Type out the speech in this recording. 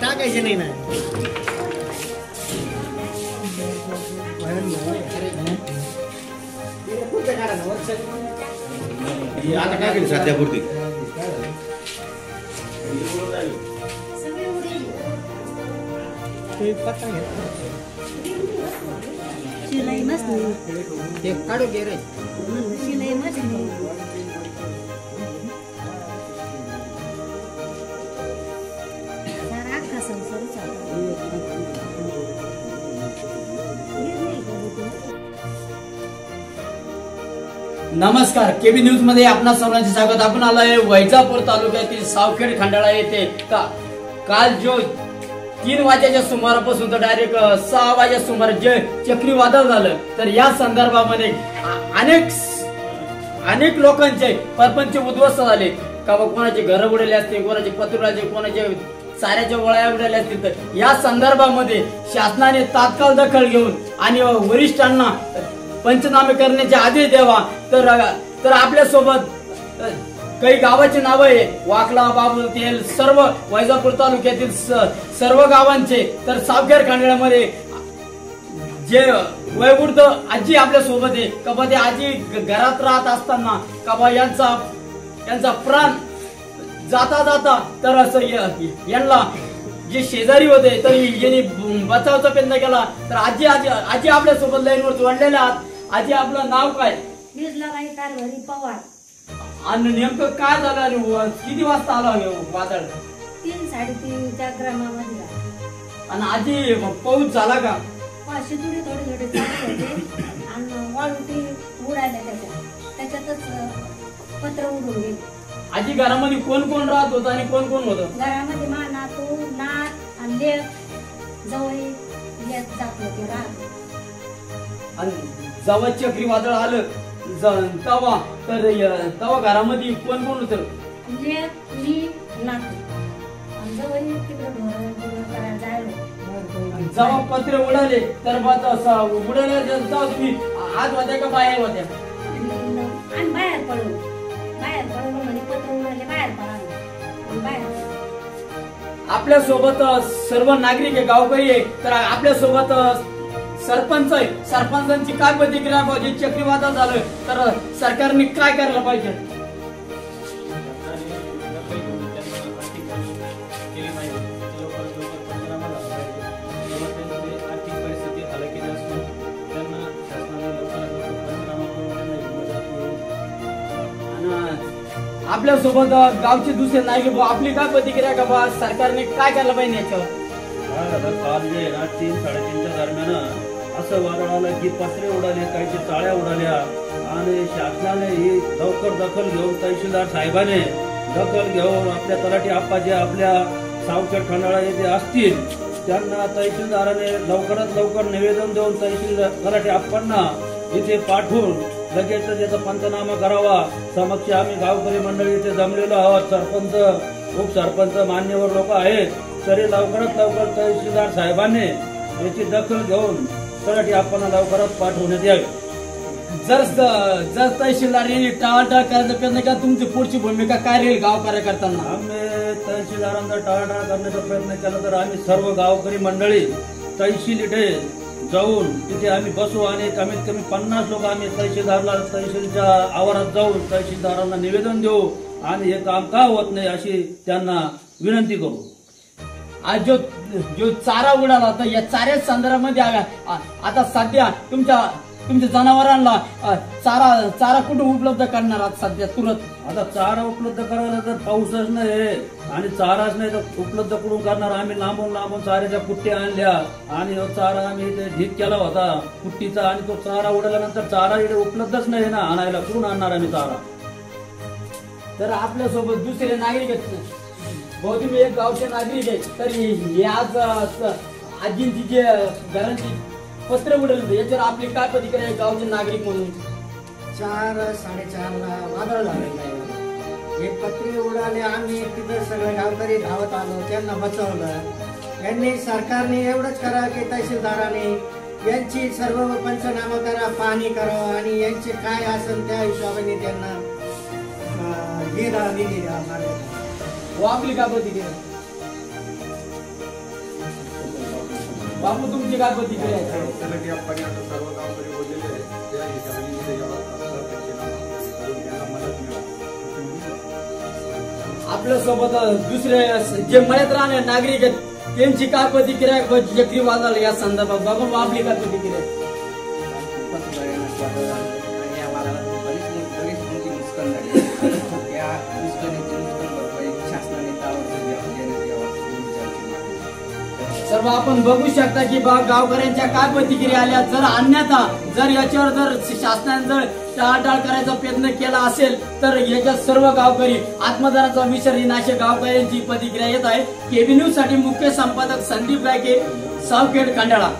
टाकायचे नाही ना आता काय केलं सध्यापुरती शिलाई मस्त नाही ते काढू घे रे शिलाई मस्त नाही सारा अख्खा संसार नमस्कार केबी न्यूज मध्ये आपणा सर्वांचे स्वागत. आपण आलोय वैजापूर तालुक्यातील सावखेड खंडाळा येथे काल जो 3 वाजेच्या सुमारापासून तर डायरेक्ट 6 वाजेच्या सुमार जे चक्रीवादळ झालं तर या संदर्भामध्ये अनेक लोकांचे परपंच उद्ध्वस्त झाले. का कोणाचे घर उडले असते, कोणाचे पत्रुराचे, कोणाचे साऱ्याच्या वळ्या उडल्या असतील. तर या संदर्भामध्ये शासनाने तात्काळ दखल घेऊन आणि वरिष्ठांना पंचनामे करण्याचे आदेश द्यावा. तर आपल्या सोबत काही गावाची नाव आहे, वाकला, बाबुलतेल, सर्व वैजापूर तालुक्यातील सर्व गावांचे. तर सावखेड खंडाळ्यामध्ये जे वयोवृद्ध आजी आपल्या सोबत आहे. कबा ते आजी घरात राहत असताना कबा यांचा प्राण जाता जाता तर असं यांना जे शेजारी होते तर यांनी बचावचा प्रयत्न केला. तर आजी आपल्या सोबत लाईनवर जोडलेल्या आहात. आजी आपलं नाव काय? निर्मलाबाई कारभारी पवार. आणि नेमकं काय झालं आणि किती वाजता आला वादळ? 3-3:30 ग्रामामध्ये. आणि आजी पाऊस झाला का? थोडे चालू होते आणि वाळूटी उडाल्या त्याच्यातच पत्र उडून गेले. आजी घरामध्ये कोण कोण राहत होतं आणि कोण कोण होतं? घरामध्ये मा नातू नात आणि लेक जवळ येत जात होते राहत. आणि जेव्हा चक्रीवादळ आलं तेव्हा घरामध्ये कोण कोण होतं? लेक मी नातू आणि जवळ तिकडे घर करायला जायला. जेव्हा पत्रे उडाले तर उडाले तेव्हा तुम्ही आत होत्या का बाहेर होत्या? आणि बाहेर पडलो म्हणजे पत्र उडाले बाहेर पडाले बाहेर. आपल्या सोबत सर्व नागरिक आहे, गावकरी आहे. तर आपल्या सोबत सरपंच आहे. सरपंचांची काय प्रतिक्रिया पाहिजे? चक्रीवादळ झालं तर सरकारने काय करायला पाहिजे? आपल्या सोबत गावचे दुसरे नागरिक, आपली काय प्रतिक्रिया का बा सरकारने काय करायला पाहिजे याच्यावर? काल जे 3-3:30च्या दरम्यान असं वादळ आलं की पत्रे उडाले, काहीचे चाळ्या उडाल्या. आणि शासनाने ही लवकर दखल घेऊन तहसीलदार साहेबाने दखल घेऊन आपल्या तलाठी आप्पा जे आपल्या सावखेड खंडाळा येथे असतील त्यांना तहसीलदाराने लवकरात लवकर निवेदन देऊन तलाठी आप्पांना इथे पाठवून लगेच त्याचा पंचनामा करावा. समक्ष आम्ही गावकरी मंडळी इथे जमलेलो आहोत. सरपंच, उपसरपंच, मान्यवर लोक आहेत. तरी लवकरात लवकर तहसीलदार साहेबांनी याची दखल घेऊन तलाठी आप्पांना लवकरात पाठवण्यात यावी. जर तहसीलदार यांनी टाळाटाळ करायचा प्रयत्न केला, तुमची पुढची भूमिका काय राहील गाव कार्य करताना? आम्ही तहसीलदारांचा टाळाटाळ करण्याचा प्रयत्न केला तर आम्ही सर्व गावकरी मंडळी तहसील इथे जाऊन तिथे आम्ही बसू आणि कमीत कमी 50 लोक आम्ही तहसीलच्या आवारात जाऊन तहसीलदारांना निवेदन देऊ आणि हे काम का होत नाही अशी त्यांना विनंती करू. आज जो चारा उडाला तर या चाऱ्या संदर्भामध्ये आता सध्या तुमच्या जनावरांना चारा कुठे उपलब्ध करणार आहात सध्या तुरंत? आता चारा उपलब्ध करायला तर पाऊसच नाही आणि चाराच नाही तर उपलब्ध करून करणार. आम्ही लांबून चाऱ्याच्या पुट्ट्या आणल्या आणि चारा आम्ही इथे ढीक केला होता पुट्टीचा आणि तो चारा उडाल्यानंतर चारा इथे उपलब्धच नाही ना आणायला. कुठून आणणार आम्ही चारा? तर आपल्यासोबत दुसरे नागरिक आहेत, बहुतेक एक गावचे नागरिक आहेत. तर आज आजींची जे घरांची पत्र उडवलं याच्यावर आपली काय प्रतिक्रिया आहे गावचे नागरिक म्हणून? 4-4:30ला वादळ झालेलं आहे. हे पत्रे उडाले, आम्ही तिथं सगळे गावकरी धावत आलो, त्यांना बचवलं. यांनी सरकारने एवढंच करा की तहसीलदाराने यांची सर्व पंचनामा करा, पाहणी करावं आणि यांचे काय असेल त्या हिशोबाने त्यांना निधी द्या मार्ग. आपली कागदी केली बापू, तुमची कागदी केली आपल्या सोबत दुसरे जे मळ्यात राहणारे नागरिक आहेत त्यांची काय प्रतिक्रिया चक्रीवादळ या संदर्भात बघून आपली काय प्रतिक्रिया सर्व आपण बघू शकता की गावकऱ्यांच्या काय प्रतिक्रिया आल्या. जर अन्यथा जर याच्यावर जर शासनाने जर टाळाटाळ करायचा प्रयत्न केला असेल तर याच्यात सर्व गावकरी आत्मदानाचा विसर येईन अशा गावकऱ्यांची प्रतिक्रिया येत आहे. केबी न्यूज साठी मुख्य संपादक संदीप गायके, सावखेड, खंडाळा.